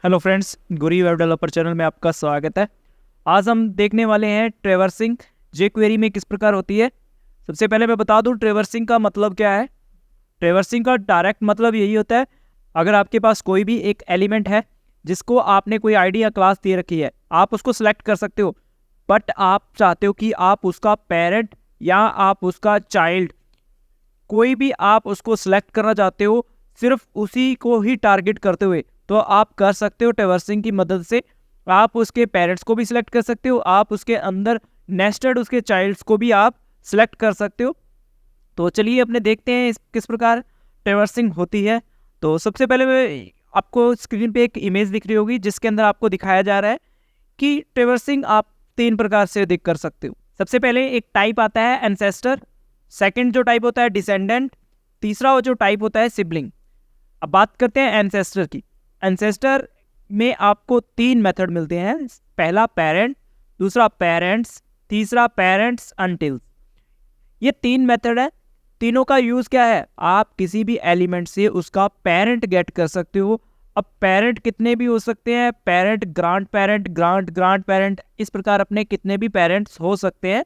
Hello friends, गुरी web developer channel में आपका स्वागत है। आज हम देखने वाले हैं ट्रैवर्सिंग जेक्वेरी में किस प्रकार होती है। सबसे पहले मैं बता दूं ट्रैवर्सिंग का मतलब क्या है। ट्रैवर्सिंग का डायरेक्ट मतलब यही होता है, अगर आपके पास कोई भी एक एलिमेंट है जिसको आपने कोई आईडी या क्लास दे रखी है, आप उसको सिलेक्ट कर सकते हो, बट आप चाहते हो कि आप उसका पेरेंट या आप उसका चाइल्ड कोई भी आप उसको सिलेक्ट करना चाहते हो, सिर्फ उसी को ही टारगेट करते हुए, तो आप कर सकते हो ट्रैवर्सिंग की मदद से। आप उसके पेरेंट्स को भी सिलेक्ट कर सकते हो, आप उसके अंदर नेस्टेड उसके चाइल्ड्स को भी आप सिलेक्ट कर सकते हो। तो चलिए अपने देखते हैं किस प्रकार ट्रैवर्सिंग होती है। तो सबसे पहले मैं आपको स्क्रीन पे एक इमेज दिख रही होगी जिसके अंदर आपको दिखाया जा रहा है कि ट्रैवर्सिंग आप 3 प्रकार से देख कर सकते हो। सबसे पहले एक टाइप आता है एंसेस्टर, सेकंड जो टाइप होता है डिसेंडेंट, तीसरा जो टाइप होता है सिबलिंग। अब बात करते हैं एंसेस्टर की। एंसेस्टर में आपको 3 मेथड मिलते हैं, पहला पेरेंट, दूसरा पेरेंट्स, तीसरा पेरेंट्स अनटिल। ये 3 मेथड है। तीनों का यूज क्या है, आप किसी भी एलिमेंट से उसका पेरेंट गेट कर सकते हो। अब पेरेंट कितने भी हो सकते हैं, parent, grand parent, grand parent, इस प्रकार अपने कितने भी पेरेंट्स हो सकते हैं।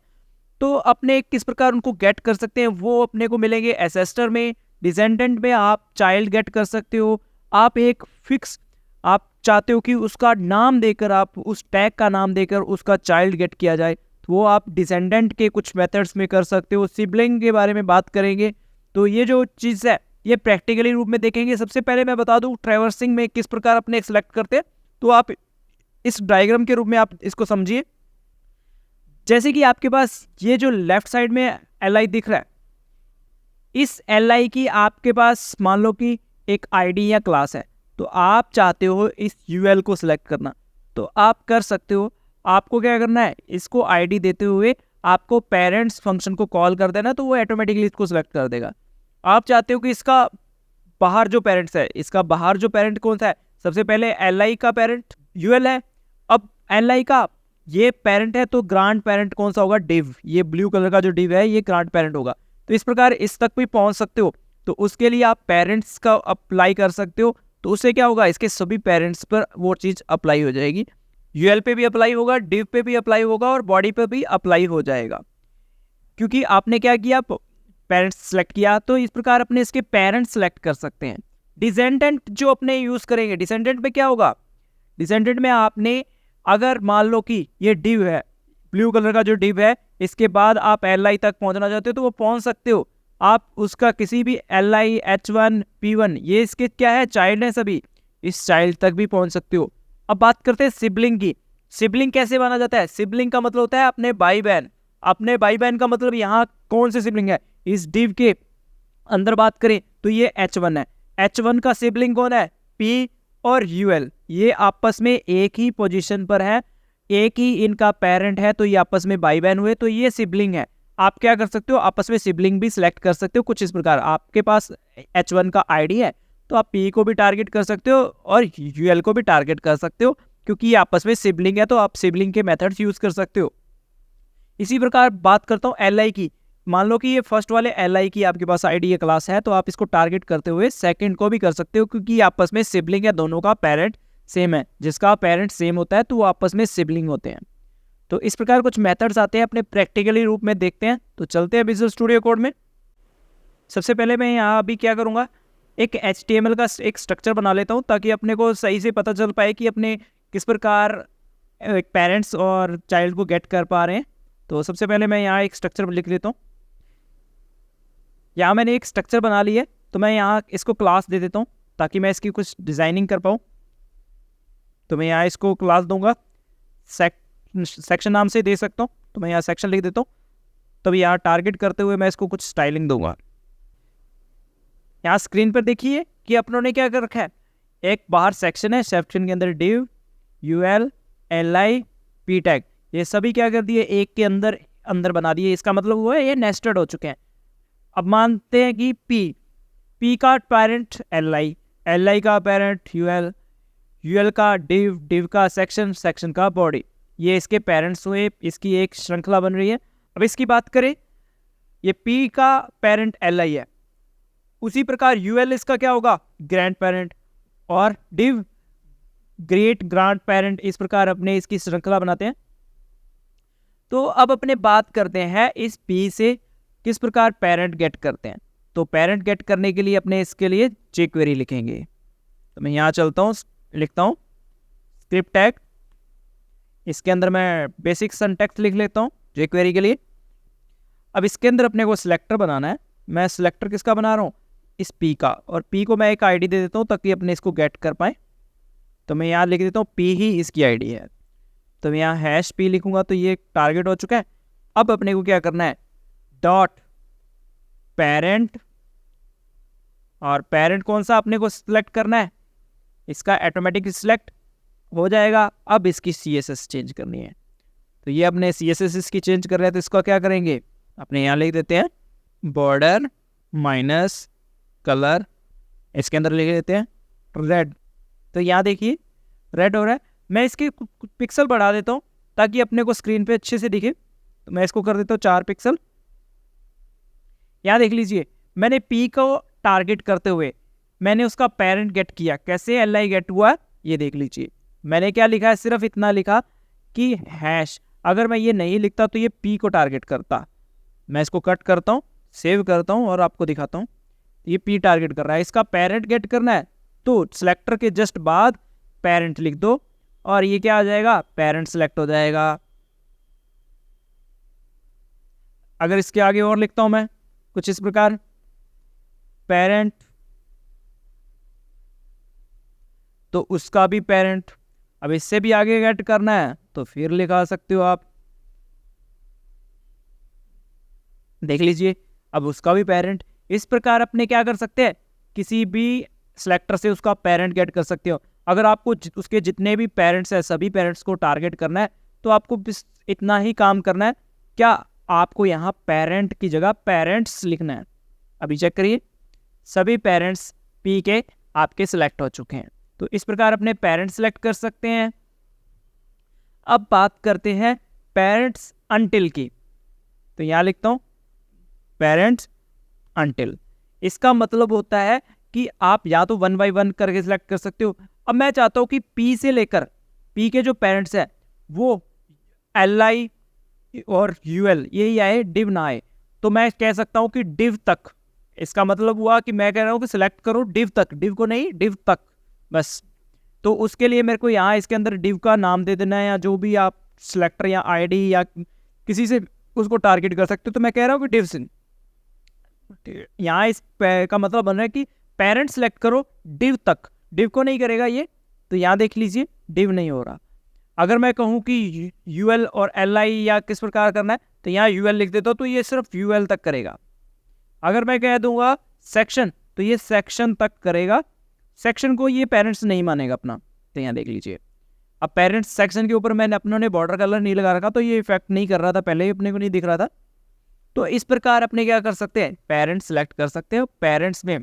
तो अपने किस प्रकार उनको गेट कर सकते हैं वो अपने को मिलेंगे एसेस्टर में। डिसेंडेंट में आप चाइल्ड गेट कर सकते हो। आप एक फिक्स, आप चाहते हो कि उसका नाम देकर, आप उस टैग का नाम देकर उसका चाइल्ड गेट किया जाए, तो वो आप डिसेंडेंट के कुछ मेथड्स में कर सकते हो। सिबलिंग के बारे में बात करेंगे तो ये जो चीज़ है ये प्रैक्टिकली रूप में देखेंगे। सबसे पहले मैं बता दूं ट्रैवर्सिंग में किस प्रकार अपने सेलेक्ट करते हैं, तो आप इस डायग्राम के रूप में आप इसको समझिए। जैसे कि आपके पास ये जो लेफ्ट साइड में एल आई दिख रहा है, इस एल आई की आपके पास मान लो कि एक आईडी या क्लास है, तो आप चाहते हो इस यूएल को सिलेक्ट करना, तो आप कर सकते हो। आपको क्या करना है, इसको आईडी देते हुए आपको पेरेंट्स फंक्शन को कॉल कर देना, तो वो ऑटोमेटिकली इसको सिलेक्ट कर देगा। आप चाहते हो कि इसका बाहर जो पेरेंट्स है, इसका बाहर जो पेरेंट कौन सा है, सबसे पहले एल आई का पेरेंट यूएल है। अब एल आई का ये पेरेंट है तो ग्रांड पेरेंट कौन सा होगा, डिव। ये ब्लू कलर का जो डिव है ये ग्रांड पेरेंट होगा। तो इस प्रकार इस तक भी पहुंच सकते हो, तो उसके लिए आप पेरेंट्स का अप्लाई कर सकते हो। तो उससे क्या होगा, इसके सभी पेरेंट्स पर वो चीज़ अप्लाई हो जाएगी। यूएल पे भी अप्लाई होगा, डिव पे भी अप्लाई होगा और बॉडी पे भी अप्लाई हो जाएगा, क्योंकि आपने क्या किया, पेरेंट्स सेलेक्ट किया। तो इस प्रकार अपने इसके पेरेंट्स सेलेक्ट कर सकते हैं। डिसेंडेंट जो अपने यूज करेंगे, डिसेंडेंट में क्या होगा, डिसेंडेंट में आपने अगर मान लो कि ये डिव है, ब्लू कलर का जो डिव है, इसके बाद आप एल आई तक पहुंचना चाहते हो तो वो पहुंच सकते हो। आप उसका किसी भी एल आई H1 P1, ये इसके क्या है, चाइल्ड है सभी, इस चाइल्ड तक भी पहुंच सकते हो। अब बात करते हैं सिबलिंग की। सिबलिंग कैसे माना जाता है, सिबलिंग का मतलब होता है अपने भाई बहन। अपने भाई बहन का मतलब यहाँ कौन से सिबलिंग है, इस डिव के अंदर बात करें तो ये H1 है। H1 का सिबलिंग कौन है, P और यूएल, ये आपस में एक ही पोजीशन पर है, एक ही इनका पेरेंट है, तो ये आपस में भाई बहन हुए, तो ये सिबलिंग है। आप क्या कर सकते हो, आपस में सिबलिंग भी सिलेक्ट कर सकते हो कुछ इस प्रकार। आपके पास H1 का आईडी है तो आप P को भी टारगेट कर सकते हो और यूएल को भी टारगेट कर सकते हो, क्योंकि ये आपस में सिबलिंग है, तो आप सिबलिंग के मेथड्स यूज कर सकते हो। इसी प्रकार बात करता हूँ एल आई की। मान लो कि ये फर्स्ट वाले एल आई की आपके पास आईडी या क्लास है, तो आप इसको टारगेट करते हुए सेकंड को भी कर सकते हो, क्योंकि आपस में सिबलिंग है, दोनों का पेरेंट सेम है। जिसका पेरेंट सेम होता है तो वो आपस में सिबलिंग होते हैं। तो इस प्रकार कुछ मेथड्स आते हैं, अपने प्रैक्टिकली रूप में देखते हैं। तो चलते हैं विजुअल स्टूडियो कोड में। सबसे पहले मैं यहाँ अभी क्या करूँगा, एक HTML का एक स्ट्रक्चर बना लेता हूँ, ताकि अपने को सही से पता चल पाए कि अपने किस प्रकार पेरेंट्स और चाइल्ड को गेट कर पा रहे हैं। तो सबसे पहले मैं यहाँ एक स्ट्रक्चर लिख लेता हूँ। यहाँ मैंने एक स्ट्रक्चर बना ली है, तो मैं यहाँ इसको क्लास दे देता हूँ ताकि मैं इसकी कुछ डिज़ाइनिंग कर पाऊँ। तो मैं यहाँ इसको क्लास दूंगा, सेक्शन नाम से दे सकता हूँ, तो मैं यहाँ सेक्शन लिख देता हूँ। तब यहाँ टारगेट करते हुए मैं इसको कुछ स्टाइलिंग दूंगा। यहाँ स्क्रीन पर देखिए कि अपनों ने क्या कर रखा है, एक बाहर सेक्शन है, सेक्शन के अंदर div, UL, L I, P tag, ये सभी क्या कर दिए, एक के अंदर अंदर बना दिए। इसका मतलब हुआ है ये नेस्टेड हो चुके हैं। अब मानते हैं कि पी का पेरेंट एल आई का पेरेंट यूएल का डिव का सेक्शन का बॉडी, ये इसके पेरेंट्स हुए, इसकी एक श्रृंखला बन रही है। अब इसकी बात करें, ये पी का पेरेंट एल आई है, उसी प्रकार यूएल इसका क्या होगा, ग्रैंड पेरेंट, और डिव ग्रेट ग्रांड पेरेंट, इस प्रकार अपने इसकी श्रृंखला बनाते हैं। तो अब अपने बात करते हैं इस पी से किस प्रकार पेरेंट गेट करते हैं। तो पेरेंट गेट करने के लिए अपने इसके लिए jQuery लिखेंगे। तो मैं यहाँ चलता हूँ, लिखता हूँ स्क्रिप्ट टैग, इसके अंदर मैं बेसिक सिंटैक्स लिख लेता हूँ jQuery के लिए। अब इसके अंदर अपने को सिलेक्टर बनाना है। मैं सिलेक्टर किसका बना रहा हूँ, इस पी का, और पी को मैं एक आईडी दे देता हूँ ताकि अपने इसको गेट कर पाए। तो मैं यहाँ लिख देता हूँ पी ही इसकी आईडी है। तो मैं यहाँ हैश पी लिखूंगा तो ये टारगेट हो चुका है। अब अपने को क्या करना है, डॉट पेरेंट, और पेरेंट कौन सा अपने को सिलेक्ट करना है, इसका ऑटोमेटिक सिलेक्ट हो जाएगा। अब इसकी CSS चेंज करनी है। तो ये अपने CSS इसकी चेंज कर रहे हैं, तो इसका क्या करेंगे, अपने यहाँ लिख देते हैं बॉर्डर माइनस कलर, इसके अंदर लिख देते हैं रेड। तो यहाँ देखिए रेड हो रहा है। मैं इसके पिक्सल बढ़ा देता हूँ ताकि अपने को स्क्रीन पे अच्छे से दिखे। तो मैं इसको कर देता हूँ 4 पिक्सल। यहाँ देख लीजिए मैंने पी को टारगेट करते हुए मैंने उसका पेरेंट गेट किया। कैसे li गेट हुआ, ये देख लीजिए। मैंने क्या लिखा है, सिर्फ इतना लिखा कि हैश। अगर मैं ये नहीं लिखता तो ये पी को टारगेट करता। मैं इसको कट करता हूँ, सेव करता हूँ और आपको दिखाता हूँ। ये पी टारगेट कर रहा है, इसका पेरेंट गेट करना है तो सिलेक्टर के जस्ट बाद पेरेंट लिख दो और ये क्या आ जाएगा, पेरेंट सेलेक्ट हो जाएगा। अगर इसके आगे और लिखता हूं मैं कुछ इस प्रकार, पेरेंट, तो उसका भी पेरेंट। अब इससे भी आगे गेट करना है तो फिर लिखा सकते हो आप, देख लीजिए अब उसका भी पेरेंट। इस प्रकार अपने क्या कर सकते हैं, किसी भी सिलेक्टर से उसका पेरेंट गेट कर सकते हो। अगर आपको उसके जितने भी पेरेंट्स हैं सभी पेरेंट्स को टारगेट करना है तो आपको इतना ही काम करना है। क्या आपको यहाँ पेरेंट की जगह पेरेंट्स लिखना है। अभी चेक करिए सभी पेरेंट्स पी के आपके सिलेक्ट हो चुके हैं। तो इस प्रकार अपने पेरेंट्स सिलेक्ट कर सकते हैं। अब बात करते हैं पेरेंट्स अनटिल की। तो यहाँ लिखता हूँ पेरेंट्स अनटिल। इसका मतलब होता है कि आप या तो 1 बाय 1 करके सिलेक्ट कर सकते हो। अब मैं चाहता हूं कि पी से लेकर पी के जो पेरेंट्स है वो li और ul यही आए, div ना आए। तो मैं कह सकता हूं कि div तक। इसका मतलब हुआ कि मैं कह रहा हूं कि सिलेक्ट करो div तक, div को नहीं, div तक बस। तो उसके लिए मेरे को यहाँ इसके अंदर div का नाम दे देना है, या जो भी आप सिलेक्टर या id या किसी से उसको टारगेट कर सकते हो। तो मैं कह रहा हूँ कि div sin। यहाँ इस का मतलब बन रहा है कि पेरेंट सेलेक्ट करो div तक, div को नहीं करेगा ये। तो यहाँ देख लीजिए div नहीं हो रहा। अगर मैं कहूँ कि ul और li या किस प्रकार करना है तो यहाँ ul लिख देता हूँ तो ये सिर्फ ul तक करेगा। अगर मैं कह दूंगा सेक्शन तो ये सेक्शन तक करेगा, सेक्शन को ये पेरेंट्स नहीं मानेगा अपना। तो यहाँ देख लीजिए अब पेरेंट्स सेक्शन के ऊपर मैंने अपनों ने बॉर्डर कलर नहीं लगा रखा तो ये इफेक्ट नहीं कर रहा था, पहले ही अपने को नहीं दिख रहा था। तो इस प्रकार अपने क्या कर सकते हैं, पेरेंट्स सेलेक्ट कर सकते हो। पेरेंट्स में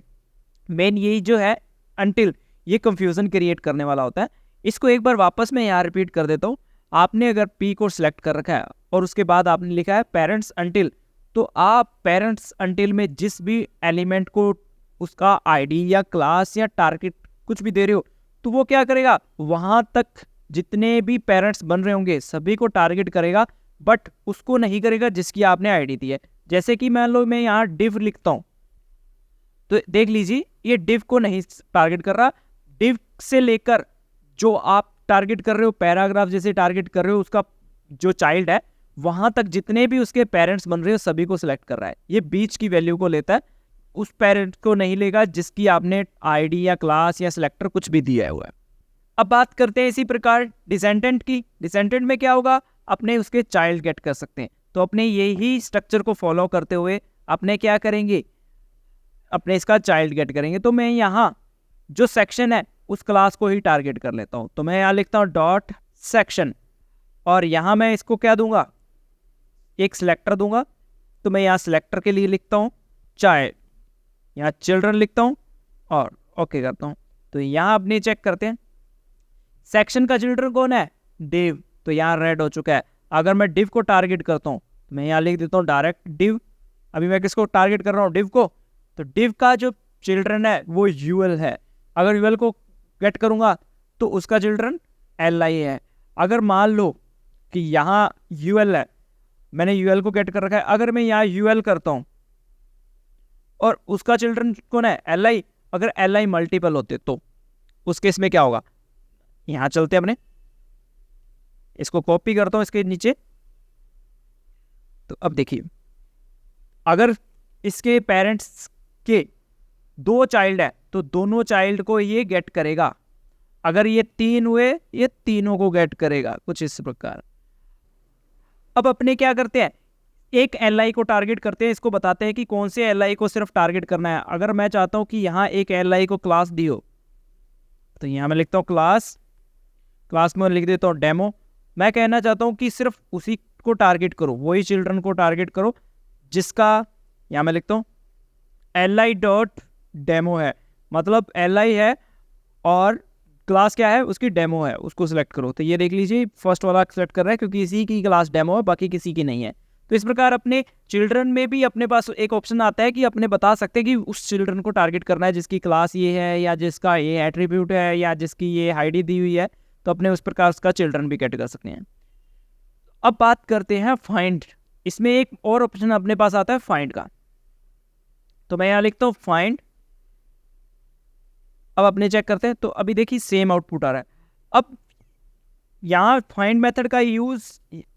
मेन यही जो है अनटिल, ये कंफ्यूजन क्रिएट करने वाला होता है। इसको एक बार वापस मैं यहाँ रिपीट कर देता हूँ। आपने अगर पी को सिलेक्ट कर रखा है और उसके बाद आपने लिखा है पेरेंट्स अनटिल, तो आप पेरेंट्स अनटिल में जिस भी एलिमेंट को उसका आईडी या क्लास या टारगेट कुछ भी दे रहे हो तो वो क्या करेगा, वहाँ तक जितने भी पेरेंट्स बन रहे होंगे सभी को टारगेट करेगा, बट उसको नहीं करेगा जिसकी आपने आईडी दी है। जैसे कि मान लो मैं यहाँ div लिखता हूँ तो देख लीजिए ये div को नहीं टारगेट कर रहा। div से लेकर जो आप टारगेट कर रहे हो, पैराग्राफ जैसे टारगेट कर रहे हो, उसका जो चाइल्ड है वहां तक जितने भी उसके पेरेंट्स बन रहे हो सभी को सिलेक्ट कर रहा है। ये बीच की वैल्यू को लेता है, उस पेरेंट को नहीं लेगा जिसकी आपने आईडी या क्लास या सिलेक्टर कुछ भी दिया हुआ है। अब बात करते हैं इसी प्रकार डिसेंडेंट की। डिसेंडेंट में क्या होगा, अपने उसके चाइल्ड गेट कर सकते हैं। तो अपने यही स्ट्रक्चर को फॉलो करते हुए अपने क्या करेंगे, अपने इसका चाइल्ड गेट करेंगे। तो मैं यहाँ जो सेक्शन है उस क्लास को ही टारगेट कर लेता हूँ। तो मैं यहाँ लिखता हूँ डॉट सेक्शन और यहाँ मैं इसको क्या दूंगा, एक सिलेक्टर दूंगा। तो मैं यहाँ सिलेक्टर के लिए लिखता हूँ चाइल्ड, यहाँ चिल्ड्रन लिखता हूँ और ओके करता हूँ। तो यहाँ अपने चेक करते हैं सेक्शन का चिल्ड्रन कौन है, डिव। तो यहाँ रेड हो चुका है। अगर मैं डिव को टारगेट करता हूँ तो मैं यहाँ लिख देता हूँ डायरेक्ट डिव। अभी मैं किसको टारगेट कर रहा हूँ, डिव को। तो डिव का जो चिल्ड्रन है वो यूएल है। अगर यूएल को गेट करूँगा तो उसका चिल्ड्रन एल आई है। अगर मान लो कि यहाँ यू एल है, मैंने यू एल को गेट कर रखा है, अगर मैं यहाँ यू एल करता हूँ और उसका चिल्ड्रन कौन है, एल आई, अगर एल आई मल्टीपल होते तो उस केस में क्या होगा, यहाँ चलते अपने, इसको कॉपी करता हूँ इसके नीचे। तो अब देखिए, अगर इसके पेरेंट्स के 2 चाइल्ड है तो दोनों चाइल्ड को ये गेट करेगा। अगर ये 3 हुए, ये तीनों को गेट करेगा, कुछ इस प्रकार। अब अपने क्या करते हैं, एक एल आई को टारगेट करते हैं, इसको बताते हैं कि कौन से एल आई को सिर्फ टारगेट करना है। अगर मैं चाहता हूं कि यहाँ एक एल आई को क्लास दी हो, तो यहाँ मैं लिखता हूँ क्लास में लिख देता हूँ डेमो। मैं कहना चाहता हूँ कि सिर्फ उसी को टारगेट करो, वही चिल्ड्रन को टारगेट करो जिसका, यहाँ मैं लिखता हूँ एल आई डॉट डेमो है, मतलब एल आई है और क्लास क्या है, उसकी डेमो है, उसको सिलेक्ट करो। तो ये देख लीजिए, फर्स्ट वाला सिलेक्ट कर रहा है क्योंकि इसी की क्लास डेमो है, बाकी किसी की नहीं है। तो इस प्रकार अपने चिल्ड्रन में भी अपने पास एक ऑप्शन आता है कि अपने बता सकते हैं कि उस चिल्ड्रन को टारगेट करना है जिसकी क्लास ये है, या जिसका ये एट्रीब्यूट है, या जिसकी ये आईडी दी हुई है, तो अपने उस प्रकार उसका चिल्ड्रन भी गेट कर सकते हैं। अब बात करते हैं फाइंड। इसमें एक और ऑप्शन अपने पास आता है फाइंड का, तो मैं यहाँ लिखता हूँ फाइंड। अब अपने चेक करते हैं, तो अभी देखिए सेम आउटपुट आ रहा है। अब यहाँ फाइंड मेथड का यूज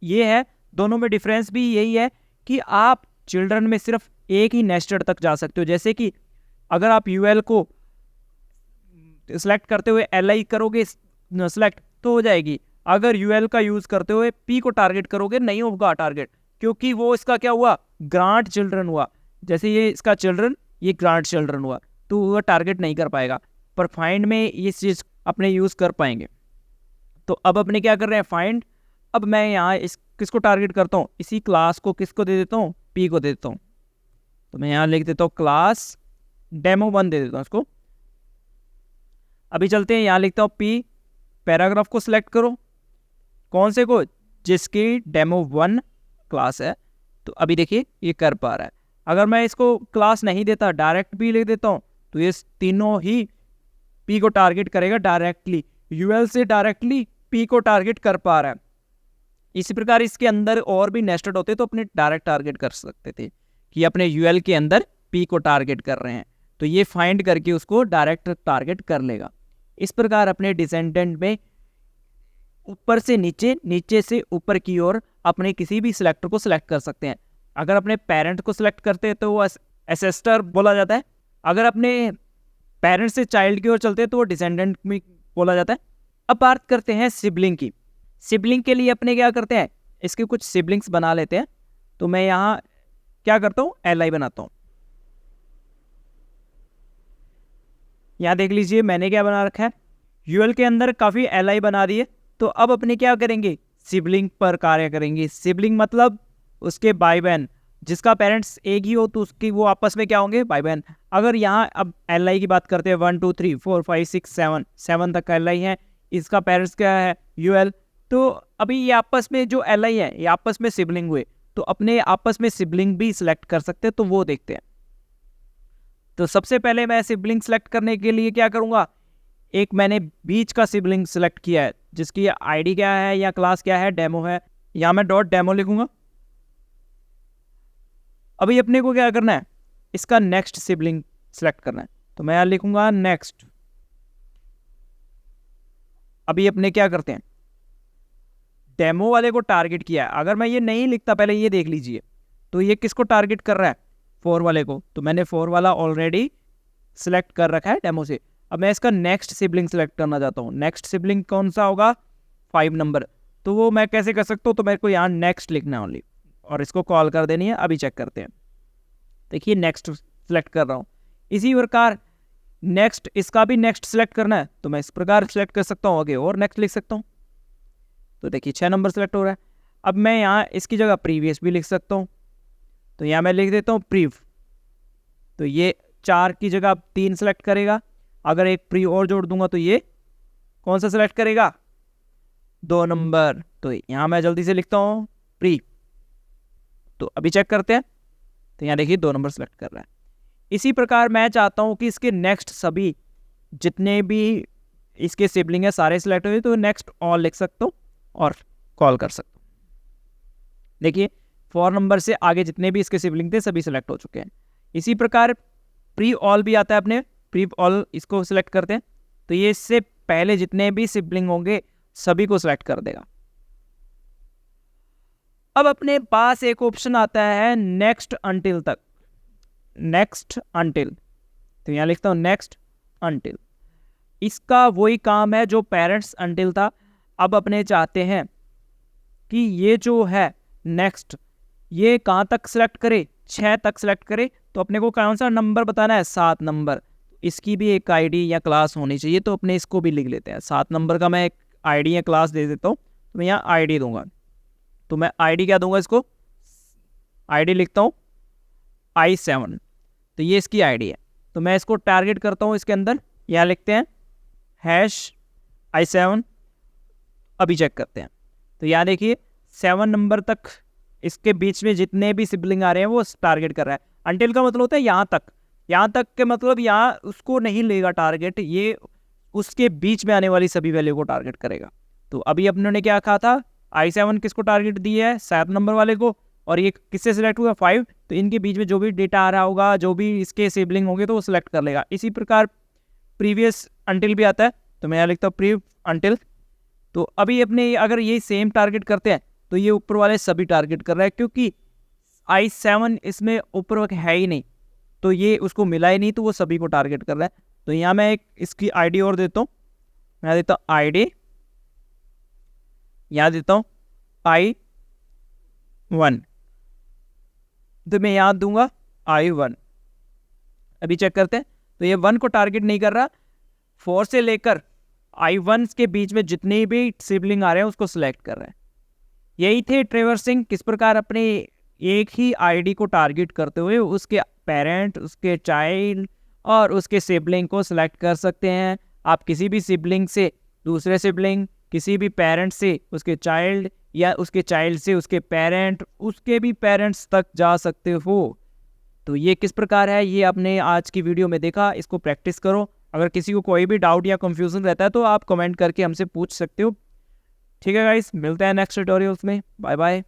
ये है, दोनों में डिफरेंस भी यही है कि आप चिल्ड्रन में सिर्फ एक ही नेस्टेड तक जा सकते हो। जैसे कि अगर आप यूएल को सिलेक्ट करते हुए एल आई करोगे सिलेक्ट तो हो जाएगी, अगर यूएल का यूज करते हुए पी को टारगेट करोगे नहीं होगा टारगेट, क्योंकि वो इसका क्या हुआ, ग्रांट चिल्ड्रन हुआ। जैसे ये इसका चिल्ड्रन, ये ग्रांट चिल्ड्रन हुआ, तो वो टारगेट नहीं कर पाएगा, पर फाइंड में ये चीज़ अपने यूज कर पाएंगे। तो अब अपने क्या कर रहे हैं फाइंड। अब मैं यहाँ इस किसको टारगेट करता हूँ, इसी क्लास को किसको दे देता हूँ, पी को दे देता हूँ। तो मैं यहाँ लिख देता हूँ क्लास डेमो 1 दे देता हूँ इसको। अभी चलते हैं, यहाँ लिखता हूँ पी, पैराग्राफ को सिलेक्ट करो, कौन से को, जिसकी डेमो 1 क्लास है। तो अभी देखिए ये कर पा रहा है। अगर मैं इसको क्लास नहीं देता, डायरेक्ट भी लिख देता हूँ, तो ये तीनों ही पी को टारगेट करेगा डायरेक्टली, यूएल से डायरेक्टली पी को टारगेट कर पा रहा है। इसी प्रकार इसके अंदर और भी नेस्टेड होते तो अपने डायरेक्ट टारगेट कर सकते थे कि अपने यूएल के अंदर पी को टारगेट कर रहे हैं, तो ये फाइंड करके उसको डायरेक्ट टारगेट कर लेगा। इस प्रकार अपने डिसेंडेंट में ऊपर से नीचे, नीचे से ऊपर की ओर अपने किसी भी सिलेक्टर को सिलेक्ट कर सकते हैं। अगर अपने पेरेंट को सिलेक्ट करते हैं तो वो एसेस्टर बोला जाता है, अगर अपने पेरेंट से चाइल्ड की ओर चलते हैं तो वो डिसेंडेंट में बोला जाता है। अब बात करते हैं सिबलिंग की। सिबलिंग के लिए अपने क्या करते हैं, इसके कुछ सिबलिंग्स बना लेते हैं। तो मैं यहाँ क्या करता हूँ, एल आई बनाता हूँ। यहाँ देख लीजिए मैंने क्या बना रखा है, यूएल के अंदर काफ़ी एल आई बना दिए। तो अब अपने क्या करेंगे, सिबलिंग पर कार्य करेंगे। सिबलिंग मतलब उसके भाई बहन, जिसका पेरेंट्स एक ही हो तो उसकी वो आपस में क्या होंगे, भाई बहन। अगर यहाँ अब एल आई की बात करते हैं, 1 2 3 4 5 6 7 तक का एल आई है, इसका पेरेंट्स क्या है, यूएल। तो अभी ये आपस में जो एल आई है ये आपस में सिबलिंग हुए, तो अपने आपस में सिबलिंग भी सिलेक्ट कर सकते हैं, तो वो देखते हैं। तो सबसे पहले मैं सिबलिंग सेलेक्ट करने के लिए क्या करूँगा, एक मैंने बीच का सिबलिंग सेलेक्ट किया है जिसकी आईडी क्या है या क्लास क्या है, डेमो है। यहाँ मैं डॉट डेमो लिखूंगा। अभी अपने को क्या करना है, इसका नेक्स्ट सिबलिंग सेलेक्ट करना है, तो मैं यहाँ लिखूंगा नेक्स्ट। अभी अपने क्या करते हैं, डेमो वाले को टारगेट किया है। अगर मैं ये नहीं लिखता, पहले ये देख लीजिए, तो ये किसको टारगेट कर रहा है, 4 वाले को। तो मैंने 4 वाला ऑलरेडी सिलेक्ट कर रखा है डेमो से। अब मैं इसका नेक्स्ट सिबलिंग सेलेक्ट करना चाहता हूँ। नेक्स्ट सिबलिंग कौन सा होगा, 5 नंबर। तो वो मैं कैसे कर सकता हूँ, तो मेरे को यहाँ नेक्स्ट लिखना है ओनली, और इसको कॉल कर देनी है। अभी चेक करते हैं, देखिए नेक्स्ट सेलेक्ट कर रहा हूँ। इसी प्रकार नेक्स्ट, इसका भी नेक्स्ट सेलेक्ट करना है, तो मैं इस प्रकार सेलेक्ट कर सकता हूँ, आगे और नेक्स्ट लिख सकता हूँ। तो देखिए 6 नंबर सेलेक्ट हो रहा है। अब मैं यहाँ इसकी जगह प्रीवियस भी लिख सकता हूँ, तो यहाँ मैं लिख देता हूँ प्रीव। तो ये 4 की जगह 3 सेलेक्ट करेगा। अगर एक प्री और जोड़ दूंगा तो ये कौन सा सेलेक्ट करेगा, 2 नंबर। तो यहाँ मैं जल्दी से लिखता हूँ प्री। तो अभी चेक करते हैं, तो यहाँ देखिए 2 नंबर सेलेक्ट कर रहा है। इसी प्रकार मैं चाहता हूँ कि इसके नेक्स्ट सभी जितने भी इसके सिबलिंग है सारे सिलेक्ट हुए तो नेक्स्ट ऑल लिख सकते हो और कॉल कर सकते हो। देखिए 4 नंबर से आगे जितने भी इसके सिबलिंग थे सभी सिलेक्ट हो चुके हैं। इसी प्रकार प्री ऑल भी आता है, अपने प्री ऑल इसको सिलेक्ट करते हैं तो ये इससे पहले जितने भी सिबलिंग होंगे सभी को सिलेक्ट कर देगा। अब अपने पास एक ऑप्शन आता है नेक्स्ट अंटिल तक, नेक्स्ट अंटिल, तो यहां लिखता हूं नेक्स्ट अंटिल। इसका वही काम है जो पेरेंट्स अंटिल था। अब अपने चाहते हैं कि ये जो है नेक्स्ट ये कहां तक सिलेक्ट करे, 6 तक सिलेक्ट करे, तो अपने को कौन सा नंबर बताना है, 7 नंबर। इसकी भी एक आईडी या क्लास होनी चाहिए तो अपने इसको भी लिख लेते हैं। 7 नंबर का मैं एक आईडी या क्लास दे देता हूँ, तो मैं यहाँ आईडी दूंगा। तो मैं आईडी क्या दूंगा, इसको आईडी लिखता हूँ I7, तो ये इसकी आईडी है। तो मैं इसको टारगेट करता हूँ इसके अंदर, यहाँ लिखते हैं #I7। अभी चेक करते हैं तो यहाँ देखिए 7 नंबर तक इसके बीच में जितने भी सिबलिंग आ रहे हैं वो टारगेट कर रहा है। अंटिल का मतलब होता है यहाँ तक, यहाँ तक के मतलब यहाँ उसको नहीं लेगा टारगेट, ये उसके बीच में आने वाली सभी वैल्यू को टारगेट करेगा। तो अभी अपने ने क्या कहा था, I7 किसको टारगेट दिया है, 7 नंबर वाले को, और ये किससे सिलेक्ट हुआ 5, तो इनके बीच में जो भी डेटा आ रहा होगा, जो भी इसके सिबलिंग होंगे तो वो सिलेक्ट कर लेगा। इसी प्रकार प्रीवियस अंटिल भी आता है, तो मैं यहाँ लिखता हूँ प्री अंटिल। तो अभी अपने अगर ये सेम टारगेट करते हैं तो ये ऊपर वाले सभी टारगेट कर रहा है, क्योंकि I7 इसमें ऊपर है ही नहीं तो ये उसको मिला ही नहीं, तो वो सभी को टारगेट कर रहा है। तो यहाँ मैं एक इसकी आईडी और देता हूँ, मैं देता हूँ आईडी, यहाँ देता हूँ I1, तो मैं यहाँ दूंगा I1। अभी चेक करते हैं तो ये 1 को टारगेट नहीं कर रहा, 4 से लेकर I1 के बीच में जितने भी सिबलिंग आ रहे हैं उसको सिलेक्ट कर रहा है। यही थे ट्रेवर्सिंग, किस प्रकार अपने एक ही आईडी को टारगेट करते हुए उसके पेरेंट, उसके चाइल्ड और उसके सिबलिंग को सिलेक्ट कर सकते हैं। आप किसी भी सिबलिंग से दूसरे सिबलिंग, किसी भी पेरेंट से उसके चाइल्ड, या उसके चाइल्ड से उसके पेरेंट, उसके भी पेरेंट्स तक जा सकते हो। तो ये किस प्रकार है ये आपने आज की वीडियो में देखा, इसको प्रैक्टिस करो। अगर किसी को कोई भी डाउट या कंफ्यूजन रहता है तो आप कमेंट करके हमसे पूछ सकते हो। ठीक है गाइस, मिलते हैं नेक्स्ट ट्यूटोरियल्स में। Bye bye.